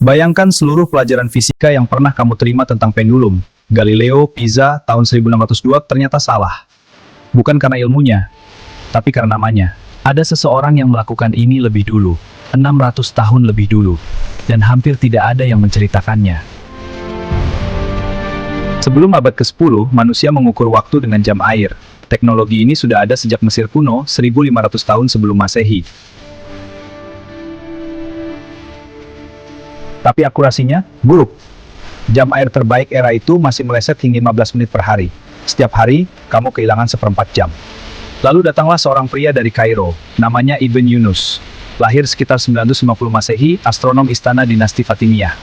Bayangkan seluruh pelajaran fisika yang pernah kamu terima tentang pendulum. Galileo, Pisa, tahun 1602 ternyata salah. Bukan karena ilmunya, tapi karena namanya. Ada seseorang yang melakukan ini lebih dulu, 600 tahun lebih dulu, dan hampir tidak ada yang menceritakannya. Sebelum abad ke-10, manusia mengukur waktu dengan jam air. Teknologi ini sudah ada sejak Mesir kuno, 1500 tahun sebelum Masehi. Tapi akurasinya buruk. Jam air terbaik era itu masih meleset hingga 15 menit per hari. Setiap hari, kamu kehilangan seperempat jam. Lalu datanglah seorang pria dari Kairo, namanya Ibn Yunus. Lahir sekitar 950 Masehi, astronom istana dinasti Fatimiyah.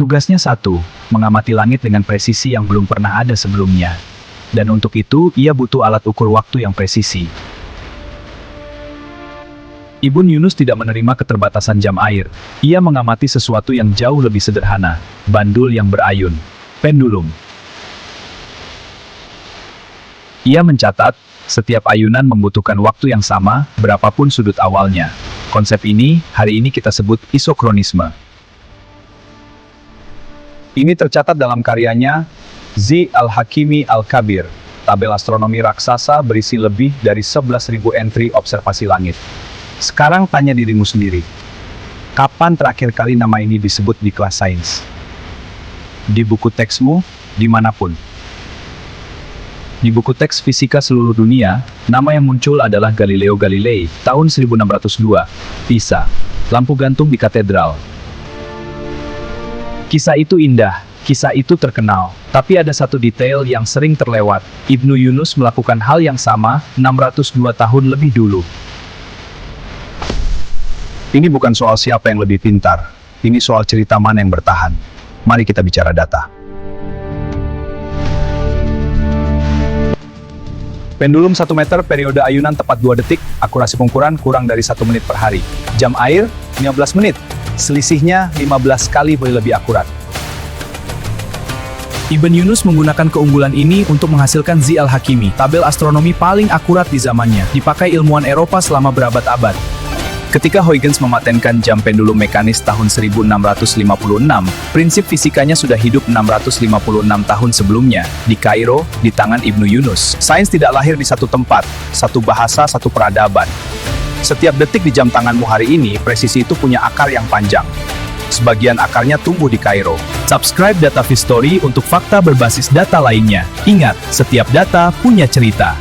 Tugasnya satu, mengamati langit dengan presisi yang belum pernah ada sebelumnya. Dan untuk itu, ia butuh alat ukur waktu yang presisi. Ibn Yunus tidak menerima keterbatasan jam air. Ia mengamati sesuatu yang jauh lebih sederhana, bandul yang berayun, pendulum. Ia mencatat, setiap ayunan membutuhkan waktu yang sama, berapapun sudut awalnya. Konsep ini, hari ini kita sebut isokronisme. Ini tercatat dalam karyanya, Zi Al-Hakimi Al-Kabir, tabel astronomi raksasa berisi lebih dari 11.000 entry observasi langit. Sekarang tanya dirimu sendiri, kapan terakhir kali nama ini disebut di kelas sains? Di buku teksmu, dimanapun. Di buku teks fisika seluruh dunia, nama yang muncul adalah Galileo Galilei, tahun 1602, Pisa, lampu gantung di katedral. Kisah itu indah, kisah itu terkenal, tapi ada satu detail yang sering terlewat. Ibnu Yunus melakukan hal yang sama, 602 tahun lebih dulu. Ini bukan soal siapa yang lebih pintar, ini soal cerita mana yang bertahan. Mari kita bicara data. Pendulum 1 meter, periode ayunan tepat 2 detik, akurasi pengukuran kurang dari 1 menit per hari. Jam air, 15 menit, selisihnya 15 kali lebih akurat. Ibn Yunus menggunakan keunggulan ini untuk menghasilkan Zi Al-Hakimi, tabel astronomi paling akurat di zamannya, dipakai ilmuwan Eropa selama berabad-abad. Ketika Huygens mematenkan jam pendulum mekanis tahun 1656, prinsip fisikanya sudah hidup 656 tahun sebelumnya, di Kairo, di tangan Ibnu Yunus. Sains tidak lahir di satu tempat, satu bahasa, satu peradaban. Setiap detik di jam tanganmu hari ini, presisi itu punya akar yang panjang. Sebagian akarnya tumbuh di Kairo. Subscribe Data History untuk fakta berbasis data lainnya. Ingat, setiap data punya cerita.